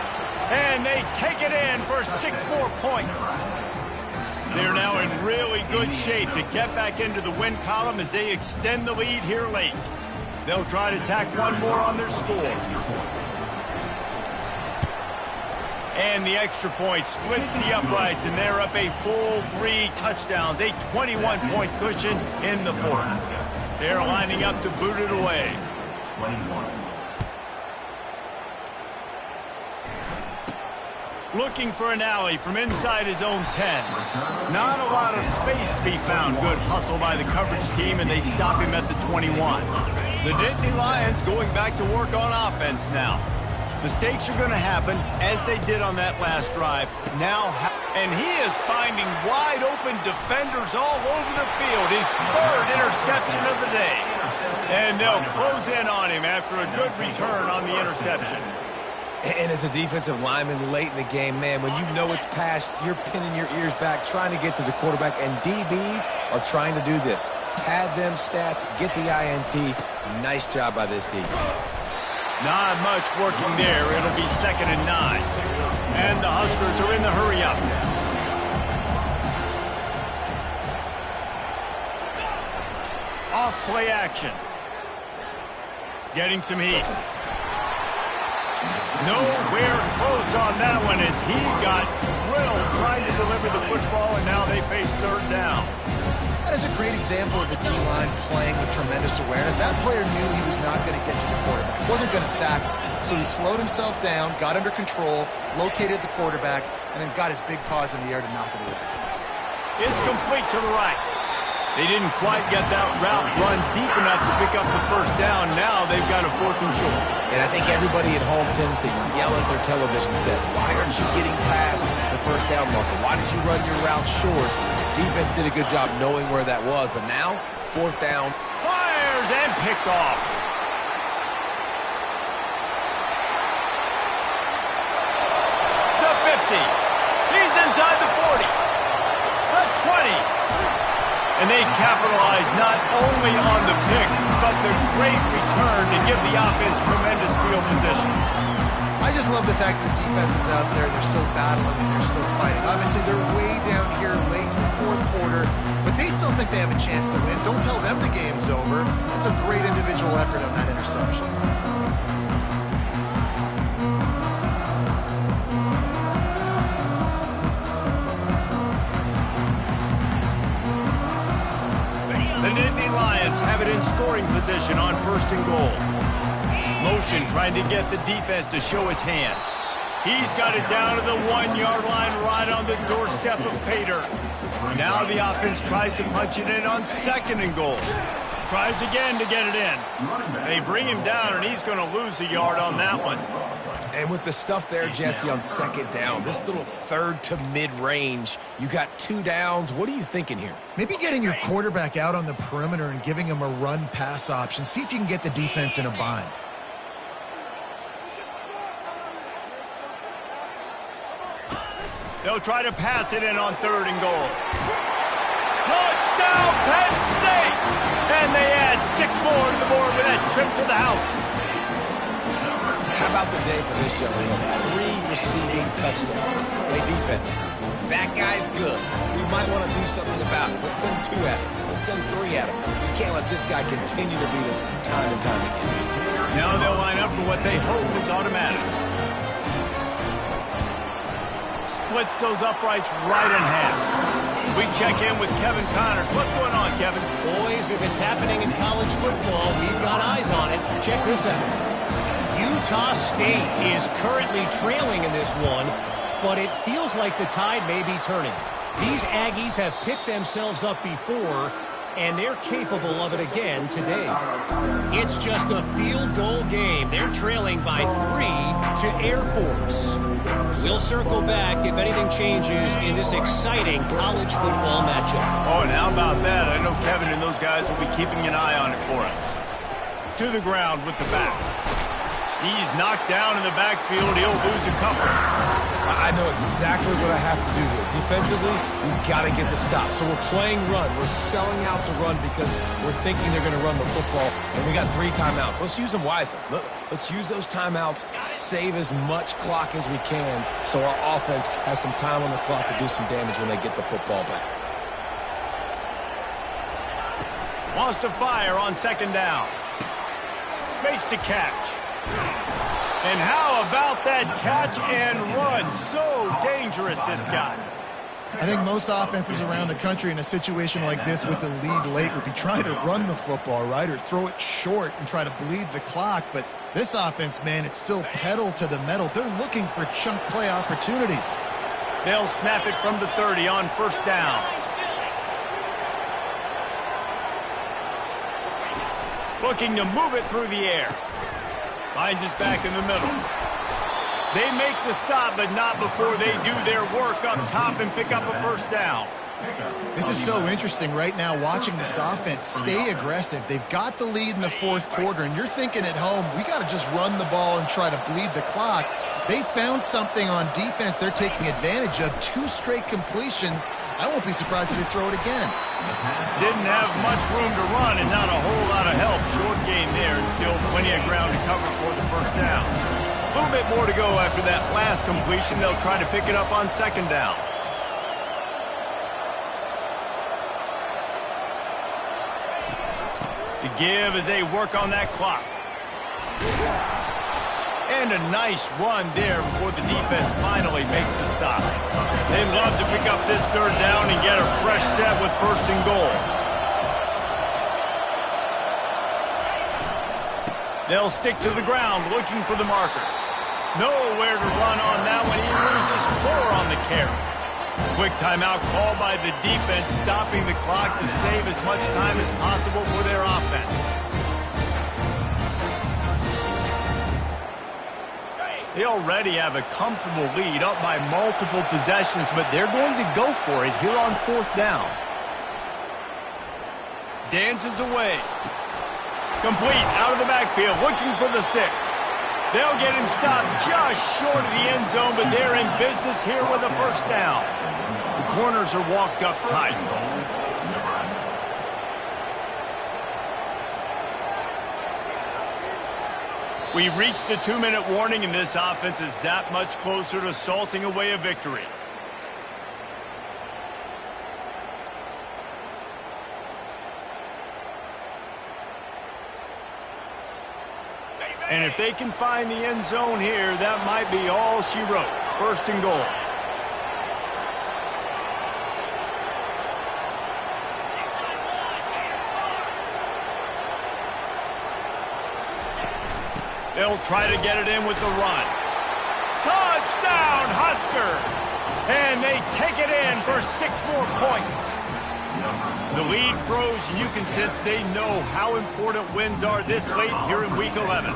And they take it in for 6 more points. They're now in really good shape to get back into the win column as they extend the lead here late. They'll try to tack one more on their score. And the extra point splits the uprights, and they're up a full 3 touchdowns, a 21-point cushion in the fourth. They're lining up to boot it away. 21. Looking for an alley from inside his own 10. Not a lot of space to be found. Good hustle by the coverage team, and they stop him at the 21. The Nittany Lions going back to work on offense now. Mistakes are going to happen, as they did on that last drive. And he is finding wide open defenders all over the field. His 3rd interception of the day. And they'll close in on him after a good return on the interception. And as a defensive lineman late in the game, man, when you know it's passed, you're pinning your ears back, trying to get to the quarterback, and DBs are trying to do this. Pad them stats, get the INT. Nice job by this D. Not much working there. It'll be 2nd and 9. And the Huskers are in the hurry-up. Off play action. Getting some heat. Nowhere close on that one as he got drilled trying to deliver the football, and now they face 3rd down. That is a great example of the D-line playing with tremendous awareness. That player knew he was not going to get to the quarterback. He wasn't going to sack him. So he slowed himself down, got under control, located the quarterback, and then got his big paws in the air to knock it away. It's complete to the right. They didn't quite get that route run deep enough to pick up the first down. Now they've got a 4th and short. And I think everybody at home tends to yell at their television set, why aren't you getting past the first down marker? Why did you run your route short? Defense did a good job knowing where that was, but now, 4th down. Fires and picked off. The 50. He's inside the 40. The 20. And they capitalize not only on the pick, but the great return to give the offense tremendous field position. I just love the fact that the defense is out there. They're still battling and they're still fighting. Obviously, they're way down here late in the 4th quarter, but they still think they have a chance to win. Don't tell them the game's over. That's a great individual effort on that interception. The Nittany Lions have it in scoring position on 1st and goal. Motion trying to get the defense to show its hand. He's got it down to the 1-yard line right on the doorstep of pay dirt. Now the offense tries to punch it in on 2nd and goal. Tries again to get it in. They bring him down, and he's going to lose a yard on that one. And with the stuff there, Jesse, on 2nd down, this little 3rd to mid-range, you got 2 downs. What are you thinking here? Maybe getting your quarterback out on the perimeter and giving him a run-pass option. See if you can get the defense in a bind. They'll try to pass it in on 3rd and goal. Touchdown, Penn State! And they add 6 more to the board with that trip to the house. How about the day for this young man? 3 receiving touchdowns. Play defense. That guy's good. We might want to do something about it. Let's send 2 at him. Let's send 3 at him. We can't let this guy continue to beat us time and time again. Now they'll line up for what they hope is automatic. Splits those uprights right in half. We check in with Kevin Connors. What's going on, Kevin? Boys, if it's happening in college football, we've got eyes on it. Check this out. Utah State is currently trailing in this one, but it feels like the tide may be turning. These Aggies have picked themselves up before, and they're capable of it again today. It's just a field goal game. They're trailing by 3 to Air Force. We'll circle back if anything changes in this exciting college football matchup. Oh, and how about that? I know Kevin and those guys will be keeping an eye on it for us. To the ground with the back. He's knocked down in the backfield. He'll lose a couple. I know exactly what I have to do here. Defensively, we've got to get the stop. So we're playing run. We're selling out to run because we're thinking they're going to run the football, and we got 3 timeouts. Let's use them wisely. Let's use those timeouts, save as much clock as we can so our offense has some time on the clock to do some damage when they get the football back. Wants to fire on 2nd down. Makes the catch. And how about that catch and run? So dangerous, this guy. I think most offenses around the country in a situation like this with the lead late would be trying to run the football, right, or throw it short and try to bleed the clock. But this offense, man, it's still pedal to the metal. They're looking for chunk play opportunities. They'll snap it from the 30 on 1st down. Looking to move it through the air. Finds his back in the middle. They make the stop, but not before they do their work up top and pick up a 1st down. This is so interesting right now, watching this offense stay aggressive. They've got the lead in the 4th quarter, and you're thinking at home, we got to just run the ball and try to bleed the clock. They found something on defense they're taking advantage of. 2 straight completions. I won't be surprised if they throw it again. Didn't have much room to run and not a whole lot of help. Short game there and still plenty of ground to cover for the 1st down. A little bit more to go after that last completion. They'll try to pick it up on 2nd down. The give as they work on that clock. And a nice run there before the defense finally makes the stop. They'd love to pick up this 3rd down and get a fresh set with 1st and goal. They'll stick to the ground looking for the marker. Nowhere to run on that one. He loses 4 on the carry. Quick timeout called by the defense, stopping the clock to save as much time as possible for their offense. They already have a comfortable lead, up by multiple possessions, but they're going to go for it here on 4th down. Dances away. Complete, out of the backfield, looking for the sticks. They'll get him stopped just short of the end zone, but they're in business here with a 1st down. The corners are walked up tight. We've reached the 2-minute warning, and this offense is that much closer to salting away a victory. And if they can find the end zone here, that might be all she wrote. 1st and goal. They'll try to get it in with the run. Touchdown, Huskers! And they take it in for 6 more points. The lead grows, and you can sense they know how important wins are this late here in Week 11.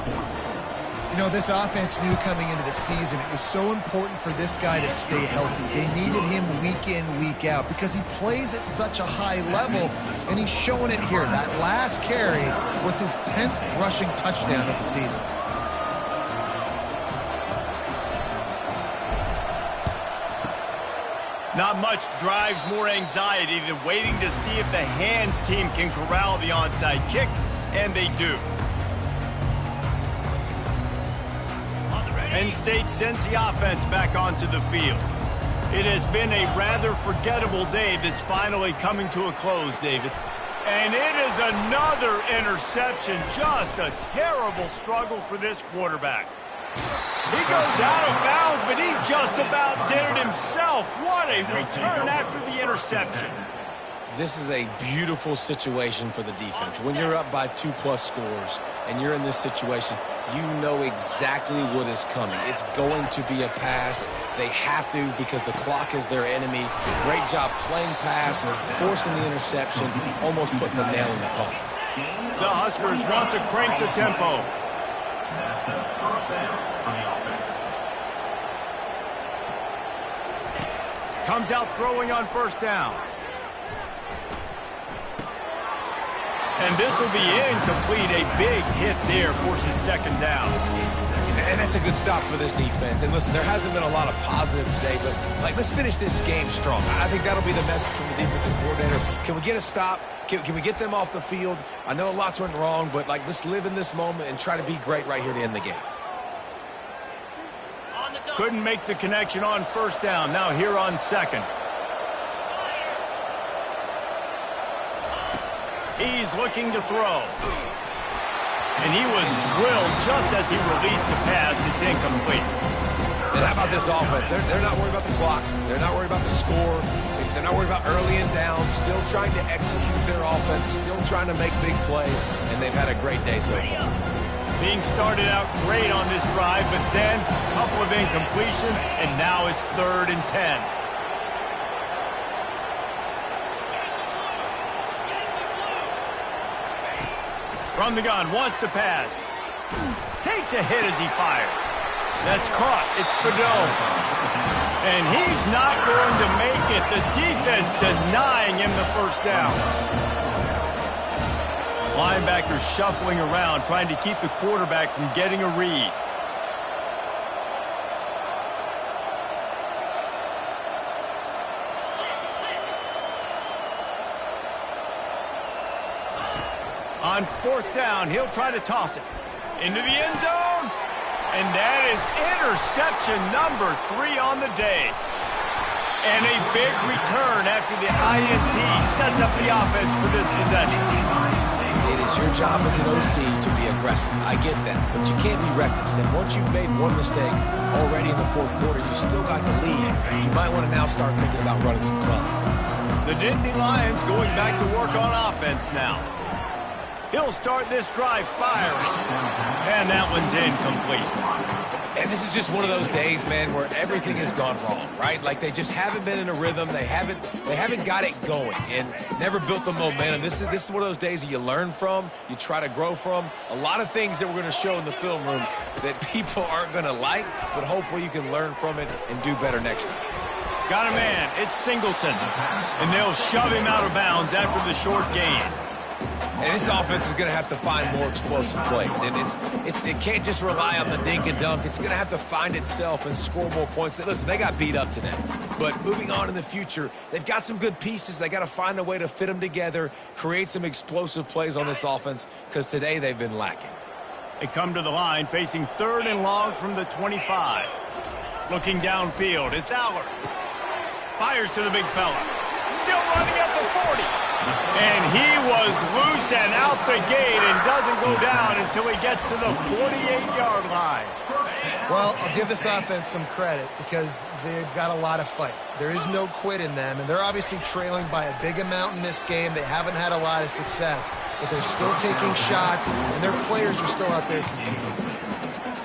You know, this offense knew coming into the season it was so important for this guy to stay healthy. They needed him week in, week out because he plays at such a high level, and he's showing it here. That last carry was his 10th rushing touchdown of the season. Not much drives more anxiety than waiting to see if the hands team can corral the onside kick, and they do. Penn State sends the offense back onto the field. It has been a rather forgettable day that's finally coming to a close, David. And it is another interception. Just a terrible struggle for this quarterback. He goes out of bounds, but he just about did it himself. What a return after the interception. This is a beautiful situation for the defense. When you're up by 2+ scores and you're in this situation, you know exactly what is coming. It's going to be a pass. They have to because the clock is their enemy. Great job playing pass, forcing the interception, almost putting the nail in the coffin. The Huskers want to crank the tempo. That's a first down for the offense. Comes out throwing on first down. And this will be incomplete. A big hit there forces second down. And that's a good stop for this defense. And listen, there hasn't been a lot of positive today, but let's finish this game strong. I think that'll be the message from the defensive coordinator. Can we get a stop? Can we get them off the field? I know lots went wrong, but let's live in this moment and try to be great right here to end the game. Couldn't make the connection on first down. Now here on second. He's looking to throw. And he was drilled just as he released the pass. It's incomplete. And how about this offense? They're not worried about the clock. They're not worried about the score. They're not worried about early and down. Still trying to execute their offense. Still trying to make big plays. And they've had a great day so far. Being started out great on this drive, but then a couple of incompletions, and now it's 3rd and 10. From the gun, wants to pass. Takes a hit as he fires. That's caught. It's Cadeau. And he's not going to make it. The defense denying him the first down. Linebackers shuffling around, trying to keep the quarterback from getting a read. On 4th down, he'll try to toss it into the end zone. And that is interception number 3 on the day. And a big return after the INT sets up the offense for this possession. It is your job as an OC to be aggressive. I get that, but you can't be reckless. And once you've made one mistake already in the 4th quarter, you still got the lead. You might want to now start thinking about running some clock. The Nittany Lions going back to work on offense now. He'll start this drive firing. And that one's incomplete. And this is just one of those days, man, where everything has gone wrong, right? Like they just haven't been in a rhythm. They haven't got it going and never built the momentum. This is one of those days that you learn from, you try to grow from. A lot of things that we're going to show in the film room that people aren't going to like, but hopefully you can learn from it and do better next time. Got a man. It's Singleton. And they'll shove him out of bounds after the short gain. And this offense is going to have to find more explosive plays. And it can't just rely on the dink and dunk. It's going to have to find itself and score more points. Listen, they got beat up today. But moving on in the future, they've got some good pieces. They got to find a way to fit them together, create some explosive plays on this offense, because today they've been lacking. They come to the line facing 3rd and long from the 25. Looking downfield, it's Aller. Fires to the big fella. Still running at the 40. And he was loose and out the gate and doesn't go down until he gets to the 48-yard line. Well, I'll give this offense some credit because they've got a lot of fight. There is no quit in them, and they're obviously trailing by a big amount in this game. They haven't had a lot of success, but they're still taking shots, and their players are still out there competing.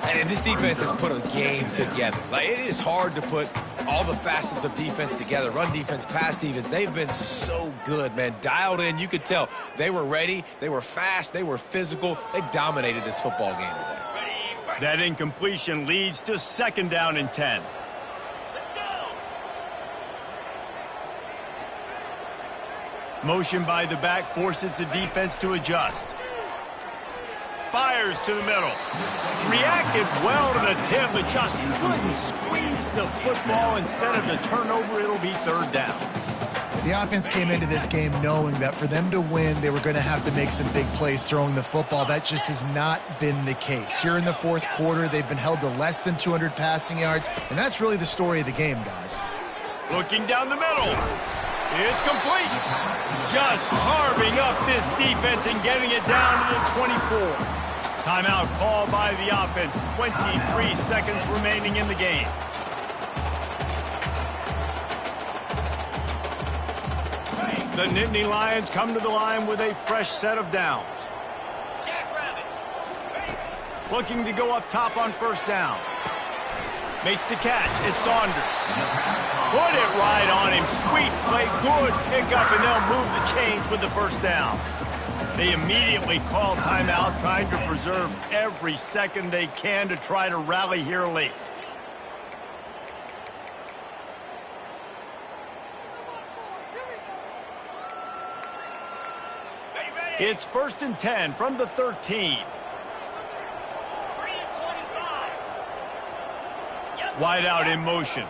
And this defense has put a game together. Like, it is hard to put all the facets of defense together. Run defense, pass defense. They've been so good, man. Dialed in. You could tell they were ready. They were fast. They were physical. They dominated this football game today. That incompletion leads to 2nd down and 10. Motion by the back forces the defense to adjust. Fires to the middle. Reacted well to the tip, but just couldn't squeeze the football. Instead of the turnover, it'll be 3rd down. The offense came into this game knowing that for them to win, they were going to have to make some big plays throwing the football. That just has not been the case. Here in the 4th quarter, they've been held to less than 200 passing yards, and that's really the story of the game, guys. Looking down the middle. It's complete. Just carving up this defense and getting it down to the 24. Timeout called by the offense. 23 seconds remaining in the game. The Nittany Lions come to the line with a fresh set of downs. Looking to go up top on 1st down. Makes the catch. It's Saunders. Put it right on him. Sweet play. Good pickup, and they'll move the chains with the 1st down. They immediately call timeout, trying to preserve every second they can to try to rally here late. It's 1st and 10 from the 13. Wide out in motion.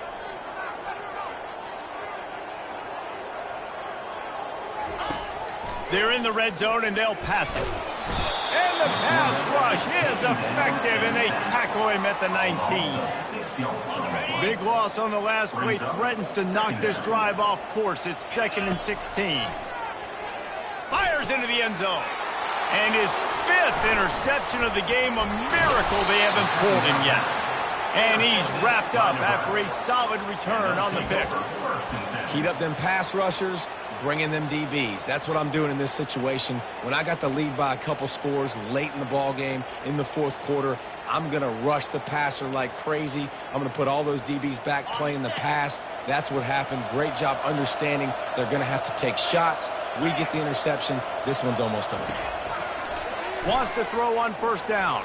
They're in the red zone, and they'll pass it. And the pass rush is effective, and they tackle him at the 19. Big loss on the last play threatens to knock this drive off course. It's 2nd and 16. Fires into the end zone. And his 5th interception of the game, a miracle they haven't pulled him yet. And he's wrapped up after a solid return on the pick. Heat up them pass rushers, bring in them DBs. That's what I'm doing in this situation. When I got the lead by a couple scores late in the ball game, in the 4th quarter, I'm going to rush the passer like crazy. I'm going to put all those DBs back playing the pass. That's what happened. Great job understanding they're going to have to take shots. We get the interception. This one's almost over. Wants to throw on 1st down.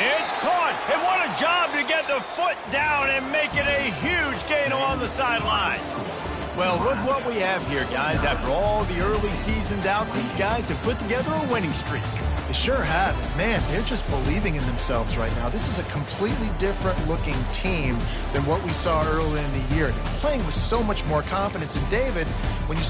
It's caught, and what a job to get the foot down and make it a huge gain along the sideline. Well, look what we have here, guys. After all the early season doubts, these guys have put together a winning streak. They sure have. Man, they're just believing in themselves right now. This is a completely different-looking team than what we saw early in the year. They're playing with so much more confidence. And, David, when you